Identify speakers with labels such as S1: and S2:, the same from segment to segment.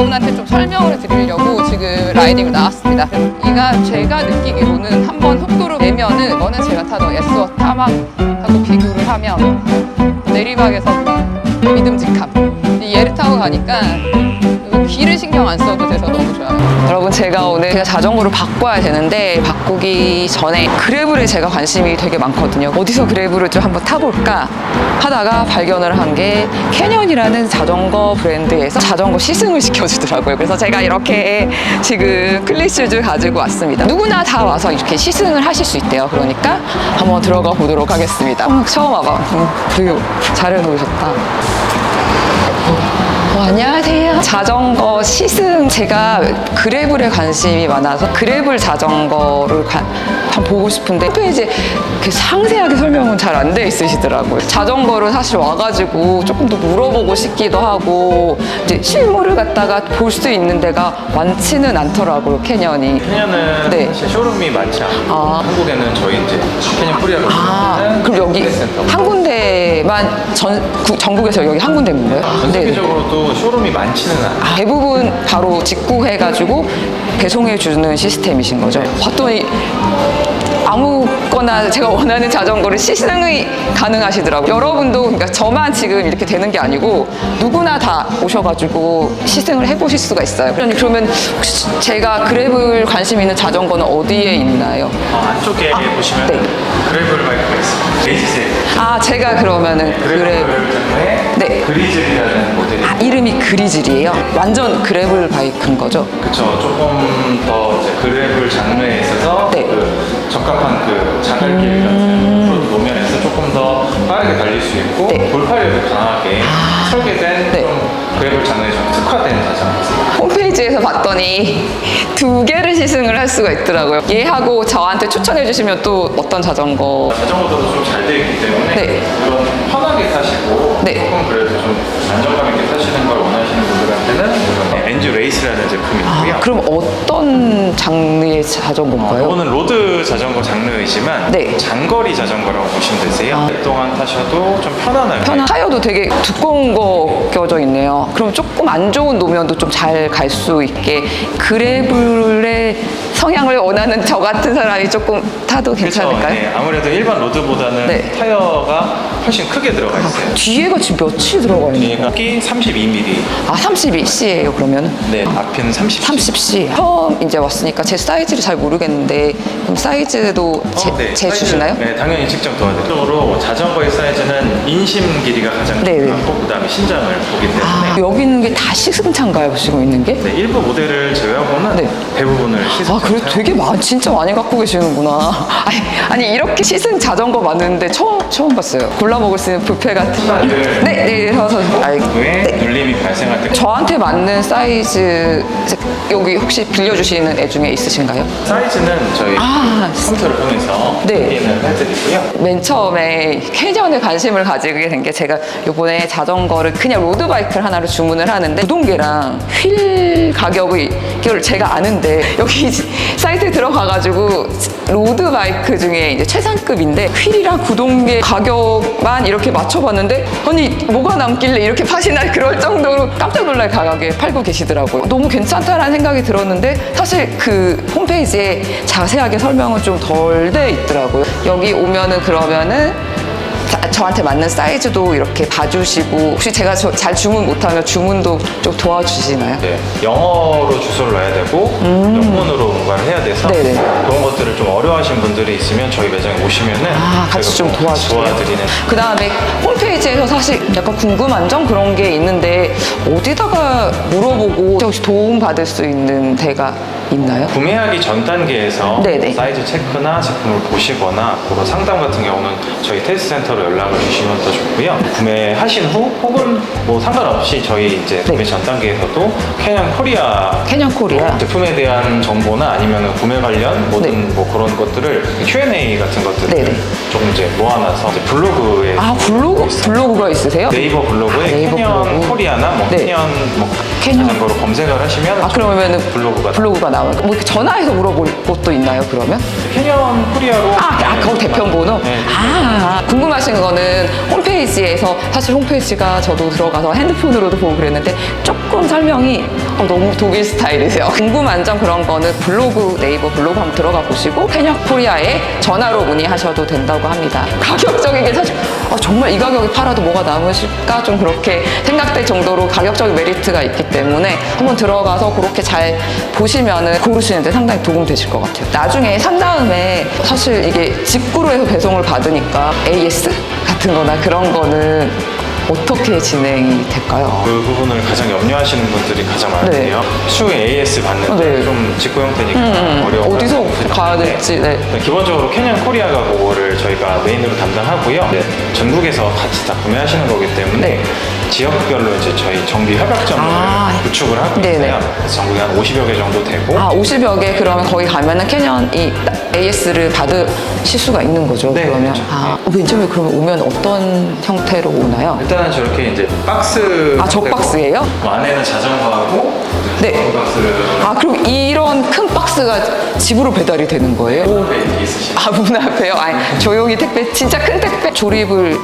S1: 여러분한테 좀 설명을 드리려고 지금 라이딩을 나왔습니다. 이가 제가 느끼기로는 한번 속도를 내면은 이거는 제가 타던 S1 타막하고 비교를 하면 내리막에서 믿음직함. 얘를 타고 가니까 길을 신경 안 써도 돼서 너무 좋아요. 여러분, 제가 오늘 자전거를 바꿔야 되는데 바꾸기 전에 그래블에 제가 관심이 되게 많거든요. 어디서 그래블을 좀 한번 타볼까 하다가 발견을 한 게 캐년이라는 자전거 브랜드에서 자전거 시승을 시켜주더라고요. 그래서 제가 이렇게 지금 클리슈즈 가지고 왔습니다. 누구나 다 와서 이렇게 시승을 하실 수 있대요. 그러니까 한번 들어가 보도록 하겠습니다. 처음 와봐. 되게 잘 해놓으셨다. 안녕하세요. 자전거 시승, 제가 그래블에 관심이 많아서 그래블 자전거를 한번 보고 싶은데 홈페이지에 이렇게 상세하게 설명은 잘 안 돼 있으시더라고요. 자전거를 사실 와가지고 조금 더 물어보고 싶기도 하고 이제 실물을 갖다가 볼 수 있는 데가 많지는 않더라고요, 캐년이.
S2: 캐년은
S1: 네.
S2: 사실 쇼룸이 많지 않고 한국에는 저희 이제 캐년 코리아로
S1: 그럼 여기 한 군데만 전국에서 여기 한 군데인 거예요?
S2: 전 세계적으로도 쇼룸이 많지는 않아요.
S1: 대부분 바로 직구해가지고 배송해주는 시스템이신 거죠? 봤더니 아무거나 제가 원하는 자전거를 시승이 가능하시더라고요. 여러분도, 그러니까 저만 지금 이렇게 되는 게 아니고 누구나 다 오셔가지고 시승을 해보실 수가 있어요. 그러면 혹시 제가 그래블 관심 있는 자전거는 어디에 있나요?
S2: 안쪽에 보시면
S1: 네.
S2: 그래블 바이크가 있습니다. 베이지셀.
S1: 제가 그러면은
S2: 그래블
S1: 네.
S2: 그리즐이라는 모델이.
S1: 이름이 그리즐이에요? 완전 그래블 바이크인 거죠?
S2: 그렇죠. 조금 더 이제 그래블 장르에 있어서
S1: 네.
S2: 그 적합한 그 자갈길 같은 노면에서 조금 더 빠르게 달릴 수 있고
S1: 네.
S2: 돌파력이 강하게 설계된
S1: 네.
S2: 좀 그래블 장르에 좀 특화된 자전거입니다.
S1: 홈페이지에서 봤더니 2개를 시승을 할 수가 있더라고요. 얘하고 저한테 추천해 주시면 또 어떤 자전거?
S2: 자전거도 좀 잘 되어 있기 때문에
S1: 네.
S2: 이런 편하게 타시고
S1: 네.
S2: 조금 그래도 좀 안정감 있게 타시는 걸 원하시는 분들한테는 이런 엔듀 레이스라는 제품이 있고요.
S1: 그럼 어떤 장르의 자전거인가요?
S2: 이거는 로드 자전거 장르이지만
S1: 네.
S2: 장거리 자전거라고 보시면 되세요. 오랫동안 타셔도 좀 편안하게.
S1: 타이어도 되게 두꺼운 거 껴져 있네요. 그럼 조금 안 좋은 노면도 좀 잘 갈 수 있게 그래블의 성향을 원하는 저 같은 사람이 조금 타도 괜찮을까요?
S2: 그렇죠. 네, 아무래도 일반 로드보다는
S1: 네.
S2: 타이어가 훨씬 크게 들어가 있어요.
S1: 뒤에가 지금 몇이 들어가 있는
S2: 뒤가
S1: 거예요?
S2: 키 32mm.
S1: 32C예요, 그러면?
S2: 네, 앞에는 30.
S1: 30C. 처음 이제 왔으니까 제 사이즈를 잘 모르겠는데 그럼 사이즈도
S2: 네,
S1: 재주시나요?
S2: 네, 당연히 측정 도와드리고 자전거의 사이즈는 인심 길이가 가장
S1: 네, 네.
S2: 중요하고 그다음에 신장을 보기 때문에
S1: 여기 있는 게 다 시승차인가요, 지금 있는 게?
S2: 네, 일부 모델을 제외하고는
S1: 네.
S2: 대부분을 시승.
S1: 그래 되게 진짜 많이 갖고 계시는구나. 아니 이렇게 시승 자전거 많은데 처음 봤어요. 골라 먹을 수 있는 뷔페 같은. 네, 그래서
S2: 왜 눌림이 발생할 때
S1: 저한테 맞는 사이즈 여기 혹시 빌려주시는 애 중에 있으신가요?
S2: 사이즈는 저희 컴퓨터를 통해서
S1: 네.
S2: 확인을 해드리고요.
S1: 맨 처음에 캐년에 관심을 가지게 된 게 제가 요번에 자전거를 그냥 로드바이크를 하나를 주문을 하는데 구동계랑 휠 가격이 이걸 제가 아는데 여기 사이트에 들어가가지고 로드바이크 중에 이제 최상급인데 휠이랑 구동계 가격만 이렇게 맞춰봤는데 아니 뭐가 남길래 이렇게 파시나 그럴 정도로 깜짝 놀랄 가격에 팔고 계시더라고요. 너무 괜찮다라는 생각이 들었는데 사실 그 홈페이지에 자세하게 설명은 좀 덜 돼 있더라고요. 여기 오면은 그러면은 저한테 맞는 사이즈도 이렇게 봐주시고 혹시 제가 잘 주문 못하면 주문도 좀 도와주시나요?
S2: 네, 영어로 주소를 넣어야 되고 영문으로 뭔가를 해야 돼서
S1: 네네.
S2: 그런 것들을 좀 어려워하시는 분들이 있으면 저희 매장에 오시면은
S1: 같이 좀
S2: 도와드리는.
S1: 그 다음에 홈페이지에서 사실 약간 궁금한 점 그런 게 있는데 어디다가 물어보고 혹시 도움 받을 수 있는 데가 있나요?
S2: 구매하기 전 단계에서
S1: 네네.
S2: 사이즈 체크나 제품을 보시거나 그런 상담 같은 경우는 저희 테스트 센터로 연락을 주시면 더 좋고요. 구매하신 후 혹은 뭐 상관없이 저희 이제 구매 전 단계에서도 캐년 코리아 제품에 대한 정보나 아니면 구매 관련 모든 뭐 그런 것들을 Q&A 같은 것들을 조금 이제 모아놔서 이제 블로그에
S1: 블로그가 있으세요?
S2: 네이버 블로그에
S1: 네이버
S2: 캐년
S1: 블로그.
S2: 코리아나 뭐 캐년 자전거로 검색을 하시면
S1: 그러면은
S2: 블로그가
S1: 나와요. 뭐 이렇게 전화해서 물어볼 것도 있나요, 그러면?
S2: 캐년 코리아로
S1: 거기 대표번호?
S2: 네.
S1: 궁금하신 거는 홈페이지 홈페이지에서 사실 홈페이지가 저도 들어가서 핸드폰으로도 보고 그랬는데 조금 설명이 너무 독일 스타일이세요. 궁금한 점 그런 거는 블로그, 네이버 블로그 한번 들어가 보시고 캐년 코리아에 전화로 문의하셔도 된다고 합니다. 가격적인 게 사실 정말 이 가격에 팔아도 뭐가 남으실까 좀 그렇게 생각될 정도로 가격적인 메리트가 있기 때문에 한번 들어가서 그렇게 잘 보시면은 고르시는데 상당히 도움 되실 것 같아요. 나중에 산 다음에 사실 이게 직구로 해서 배송을 받으니까 AS 같은 거나 그런 거는 어떻게 진행이 될까요?
S2: 그 부분을 가장 염려하시는 분들이 가장 많은데요. 추후에 AS 받는데
S1: 네.
S2: 좀 직구 형태니까 어려워.
S1: 어디서 가야 될지. 네.
S2: 기본적으로 캐년 코리아가 그거를 저희가 메인으로 담당하고요. 네, 전국에서 같이 다 구매하시는 거기 때문에
S1: 네.
S2: 지역별로 이제 저희 정비 협약점을 구축을 하고
S1: 네네.
S2: 있어요. 그래서 전국에 한 50여 개 정도 되고
S1: 50여 개 그러면 거기 가면은 캐년이 AS를 받으실 수가 있는 거죠.
S2: 네,
S1: 그러면
S2: 그렇죠.
S1: 맨 처음에 그러면 오면 어떤 형태로 오나요?
S2: 일단은 저렇게 이제 박스
S1: 저 박스예요?
S2: 안에는 자전거하고
S1: 네.
S2: 박스를
S1: 그럼 이런 큰 박스가 집으로 배달이 되는 거예요?
S2: 이렇게 있으시죠.
S1: 문 앞에요? 조용히 택배, 진짜 큰 택배 조립을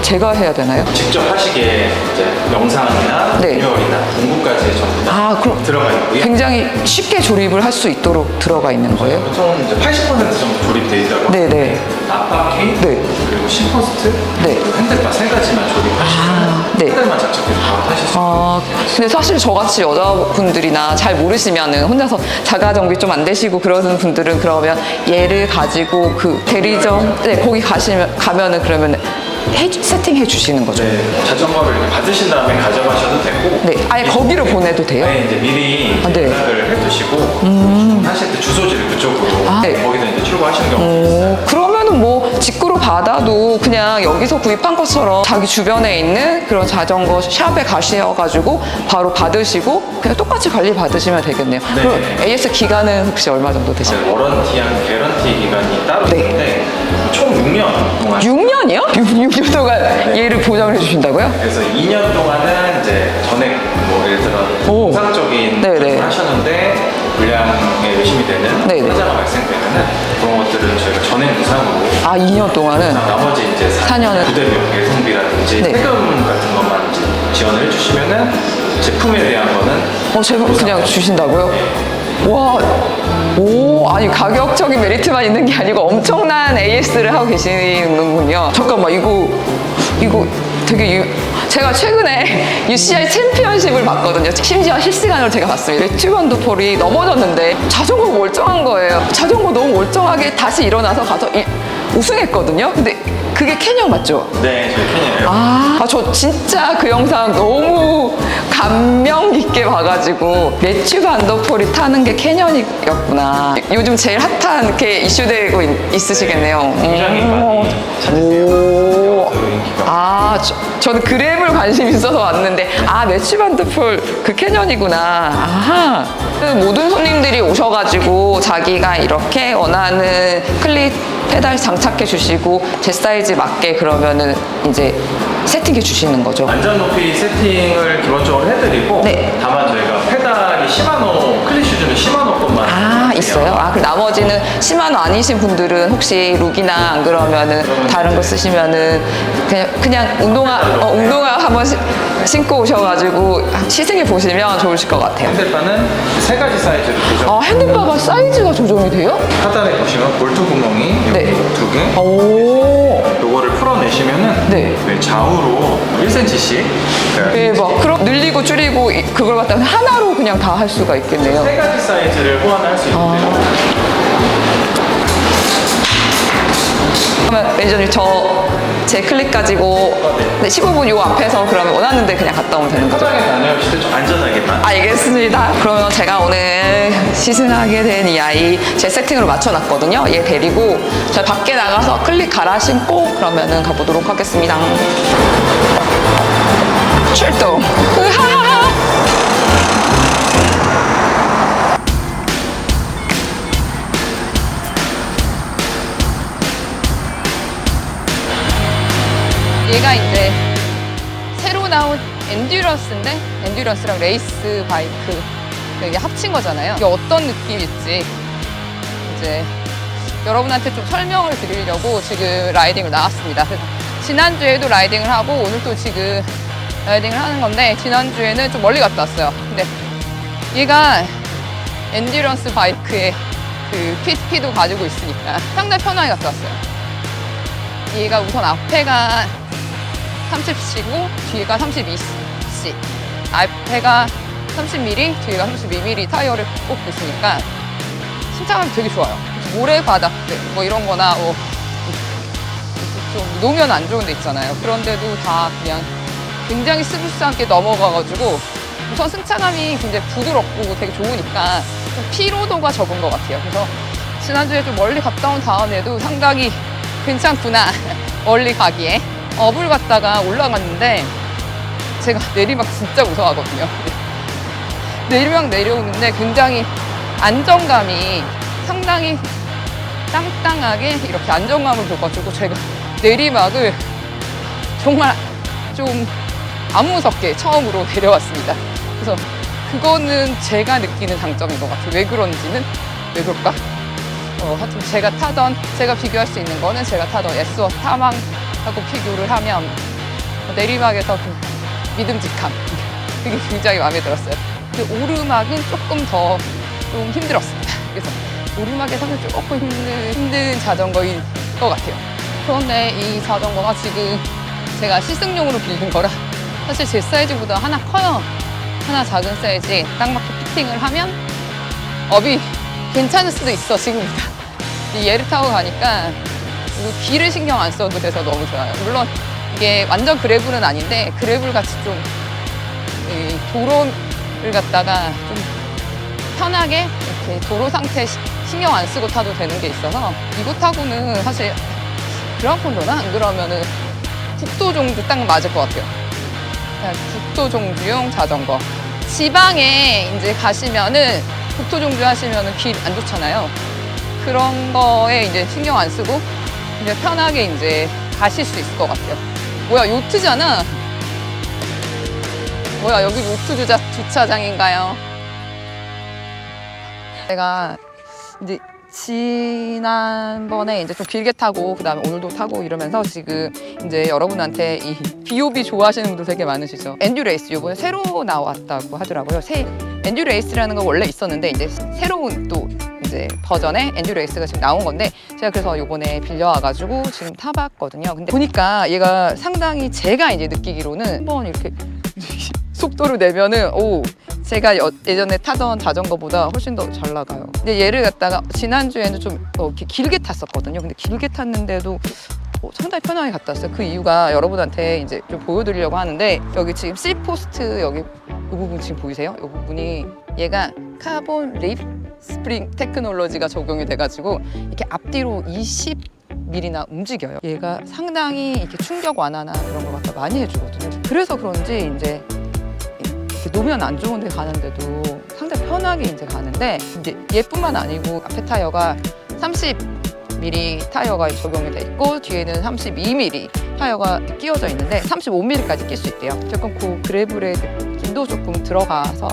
S1: 제가 해야 되나요?
S2: 직접 하시기에 이제 영상이나
S1: 네.
S2: 매뉴얼이나 공구까지 전부 다
S1: 그럼
S2: 들어가 있고요.
S1: 굉장히 쉽게 조립을 할 수 있도록 들어가 있는 거예요?
S2: 보통 이제 80% 정도 조립되어 있다고
S1: 네네.
S2: 하는데 압박 케이
S1: 네.
S2: 그리고 심포스트
S1: 네.
S2: 그리고 핸들바 세 가지만 조립하시면
S1: 네.
S2: 핸들만 장착해서 바로 타실 수 있어요.
S1: 근데 사실 저같이 여자분들이나 잘 모르시면은 혼자서 자가 정비 좀 안 되시고 그러는 분들은 그러면 얘를 가지고 그 대리점 거기 가면은 그러면 세팅해 주시는 거죠?
S2: 네, 자전거를 이렇게 받으신 다음에 가져가셔도 되고
S1: 네, 아예 거기로 보내도 돼요?
S2: 네, 이제 미리
S1: 네.
S2: 연락을 해두시고 주문하실 때 주소지를 그쪽으로
S1: 네.
S2: 거기서 이제 출고하시는 경우도 있어요.
S1: 그러면은 뭐 직구로 받아도 그냥 여기서 구입한 것처럼 자기 주변에 있는 그런 자전거 샵에 가셔가지고 바로 받으시고 그냥 똑같이 관리 받으시면 되겠네요.
S2: 네.
S1: 그럼 AS 기간은 혹시 얼마 정도 되실까요?
S2: 워런티랑 개런티 기간이 따로
S1: 네.
S2: 있는데 총 6년 동안
S1: 6년이요? 6년 동안 얘를 보장을 해주신다고요?
S2: 그래서 2년 동안은 이제 전액 뭐 예를 들어 정상적인
S1: 네네.
S2: 을 하셨는데 물량에 의심이 되는
S1: 네네.
S2: 하자가 발생되면은 그런 것들은 저희가 전액 무상으로
S1: 2년 동안은
S2: 나머지 이제
S1: 4년은
S2: 부대비용, 배송비라든지
S1: 네.
S2: 세금 같은 것만 이제 지원을 해주시면은 제품에 대한 거는
S1: 제가 그냥 주신다고요? 와, 아니 가격적인 메리트만 있는 게 아니고 엄청난 AS를 하고 계시는군요. 잠깐만 이거 되게 제가 최근에 UCI 챔피언십을 봤거든요. 심지어 실시간으로 제가 봤어요. 레튜번도 폴이 넘어졌는데 자전거가 멀쩡한 거예요. 자전거 너무 멀쩡하게 다시 일어나서 가서 우승했거든요. 근데 그게 캐년 맞죠?
S2: 네, 저희 캐년이에요.
S1: 저 진짜 그 영상 너무 감명 깊게 봐가지고 매튜 반더폴이 타는 게 캐년이었구나. 요즘 제일 핫한 이렇게 이슈되고 있으시겠네요.
S2: 굉장히 많이
S1: 오.
S2: 인기가
S1: 저는 그램을 관심 있어서 왔는데 매튜 반더폴 그 캐년이구나. 그 모든 손님들이 오셔가지고 자기가 이렇게 원하는 클립 페달 장착해 주시고 제 사이즈 맞게 그러면은 이제 세팅해 주시는 거죠.
S2: 안전 높이 세팅을 기본적으로 해드리고
S1: 네.
S2: 다만 저희가 페달이 시마노 클릿 슈즈는 시마노 것만
S1: 있어요? 그럼 나머지는 시마노 아니신 분들은 혹시 룩이나 안 그러면은 다른 거 쓰시면은 그냥 운동화 한번 신고 오셔가지고 시승해 보시면 좋으실 것 같아요.
S2: 핸들바는 세 가지 사이즈로 조정.
S1: 핸들바가 사이즈가 조정이 돼요?
S2: 하단에 보시면 볼트 구멍이 여기
S1: 네.
S2: 두 개.
S1: 오.
S2: 요거를 풀어내시면은
S1: 네.
S2: 좌우로 1cm씩
S1: 대박. 그럼 늘리고 줄이고 그걸 갖다가 하나로 그냥 다 할 수가 있겠네요.
S2: 세 가지 사이즈를 호환할 수 있는데요.
S1: 그러면 매니저님 제 클릭 가지고 15분 요 앞에서 그러면 원하는데 그냥 갔다 오면 되는 거죠?
S2: 포장에 다녀오실 때 좀 안전하게만.
S1: 알겠습니다. 그러면 제가 오늘 시승하게 된 이 아이 제 세팅으로 맞춰놨거든요. 얘 데리고 저 밖에 나가서 클릭 갈아 신고 그러면은 가보도록 하겠습니다. 출동. 으하하하. 얘가 이제 새로 나온 엔듀런스랑 레이스 바이크 이게 합친 거잖아요. 이게 어떤 느낌일지 이제 여러분한테 좀 설명을 드리려고 지금 라이딩을 나왔습니다. 지난주에도 라이딩을 하고 오늘 또 지금 라이딩을 하는 건데, 지난주에는 좀 멀리 갔다 왔어요. 근데 얘가 엔듀런스 바이크의 그 PT도 가지고 있으니까 상당히 편하게 갔다 왔어요. 얘가 우선 앞에가 30cc, 뒤가 32cc. 앞에가 30mm, 뒤가 32mm 타이어를 꽂고 있으니까 신차감이 되게 좋아요. 모래바닥들 뭐 이런 거나 좀 놓으면 안 좋은 데 있잖아요. 그런데도 다 그냥 굉장히 스무스하게 넘어가가지고 우선 승차감이 굉장히 부드럽고 되게 좋으니까 좀 피로도가 적은 것 같아요. 그래서 지난주에 좀 멀리 갔다 온 다음에도 상당히 괜찮구나 멀리 가기에. 업을 갔다가 올라갔는데 제가 내리막 진짜 무서워하거든요. 내리막 내려오는데 굉장히 안정감이 상당히 땅땅하게 이렇게 안정감을 줘가지고 제가 내리막을 정말 좀 안 무섭게 처음으로 내려왔습니다. 그래서 그거는 제가 느끼는 장점인 것 같아요. 왜 그런지는, 왜 그럴까? 하여튼 제가 비교할 수 있는 거는 제가 타던 S1 타망하고 비교를 하면 내리막에서 그 믿음직함, 그게 굉장히 마음에 들었어요. 근데 오르막은 조금 더 좀 힘들었습니다. 그래서 오르막에서는 조금 힘든 자전거인 것 같아요. 그런데 이 자전거가 지금 제가 시승용으로 빌린 거라 사실 제 사이즈보다 하나 커요. 하나 작은 사이즈에 딱 맞게 피팅을 하면 업이 괜찮을 수도 있어, 지금보다. 얘를 타고 가니까 길을 신경 안 써도 돼서 너무 좋아요. 물론 이게 완전 그래블은 아닌데 그래블 같이 좀 도로를 갖다가 좀 편하게 이렇게 도로 상태 신경 안 쓰고 타도 되는 게 있어서 이거 타고는 사실 그라운폰도나 안 그러면은 국도종주 딱 맞을 것 같아요. 국도종주용 자전거. 지방에 이제 가시면은 국토종주 하시면은 길 안 좋잖아요. 그런 거에 이제 신경 안 쓰고 이제 편하게 이제 가실 수 있을 것 같아요. 뭐야, 요트잖아. 뭐야, 여기 요트 주차장인가요? 제가 이제 지난번에 이제 좀 길게 타고 그다음에 오늘도 타고 이러면서 지금 이제 여러분한테 이 BOB 좋아하시는 분들 되게 많으시죠. 엔듀레이스 이번에 새로 나왔다고 하더라고요. 엔듀레이스라는 거 원래 있었는데 이제 새로운 또 이제 버전의 엔듀레이스가 지금 나온 건데 제가 그래서 이번에 빌려와가지고 지금 타봤거든요. 근데 보니까 얘가 상당히 제가 이제 느끼기로는 한번 이렇게 속도를 내면은 제가 예전에 타던 자전거보다 훨씬 더 잘 나가요. 근데 얘를 갖다가 지난주에는 좀 이렇게 길게 탔었거든요. 근데 길게 탔는데도 상당히 편하게 갔다 왔어요. 그 이유가 여러분한테 이제 좀 보여드리려고 하는데 여기 지금 C포스트 여기 이 부분 지금 보이세요? 이 부분이 얘가 카본 립 스프링 테크놀로지가 적용이 돼가지고 이렇게 앞뒤로 20mm나 움직여요. 얘가 상당히 이렇게 충격 완화나 그런 걸 갖다 많이 해주거든요. 그래서 그런지 이제 이렇게 노면 안 좋은 데 가는데도 상당히 편하게 이제 가는데 이제 얘뿐만 아니고 앞에 타이어가 30mm 타이어가 적용이 돼 있고 뒤에는 32mm 타이어가 끼워져 있는데 35mm까지 낄 수 있대요. 조금 그 그래블의 느낌도 조금 들어가서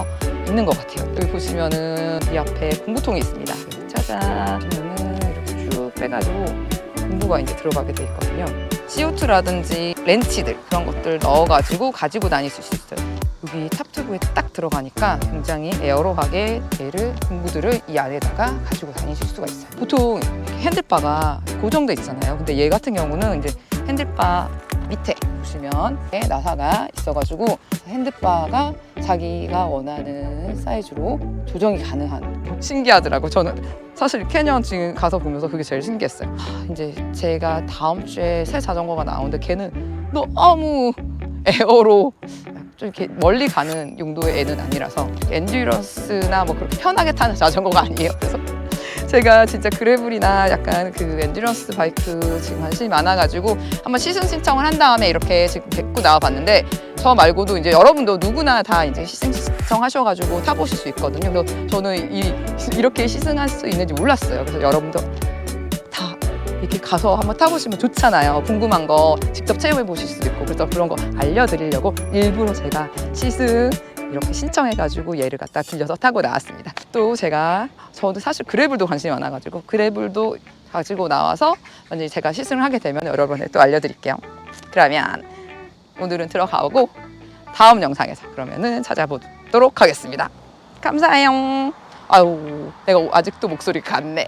S1: 있는 것 같아요. 여기 보시면은 이 앞에 공구통이 있습니다. 짜잔 보면은 이렇게 쭉 빼가지고 공구가 이제 들어가게 돼 있거든요. CO2라든지 렌치들 그런 것들 넣어가지고 가지고 다닐 수 있어요. 여기 탑튜브에 딱 들어가니까 굉장히 에어로하게 얘를 공구들을 이 안에다가 가지고 다니실 수가 있어요. 보통 핸들바가 고정돼 있잖아요. 근데 얘 같은 경우는 이제 핸들바 밑에 보시면 나사가 있어가지고 핸들바가 자기가 원하는 사이즈로 조정이 가능한 신기하더라고요. 저는 사실 캐년 지금 가서 보면서 그게 제일 신기했어요. 이제 제가 다음 주에 새 자전거가 나오는데 걔는 너무 에어로 좀 이렇게 멀리 가는 용도의 애는 아니라서 엔듀런스나 뭐 그렇게 편하게 타는 자전거가 아니에요. 그래서 제가 진짜 그래블이나 약간 그 엔듀런스 바이크 지금 관심이 많아가지고 한번 시승 신청을 한 다음에 이렇게 지금 데리고 나와봤는데 저 말고도 이제 여러분도 누구나 다 이제 시승 신청하셔가지고 타보실 수 있거든요. 그래서 저는 이렇게 시승할 수 있는지 몰랐어요. 그래서 여러분도 다 이렇게 가서 한번 타보시면 좋잖아요. 궁금한 거 직접 체험해 보실 수도 있고 그래서 그런 거 알려드리려고 일부러 제가 시승 이렇게 신청해가지고 얘를 갖다 빌려서 타고 나왔습니다. 또 저도 사실 그래블도 관심이 많아가지고 그래블도 가지고 나와서 만약에 제가 시승을 하게 되면 여러분에 또 알려드릴게요. 그러면 오늘은 들어가고 다음 영상에서 그러면은 찾아보도록 하겠습니다. 감사해요. 아유, 내가 아직도 목소리 같네.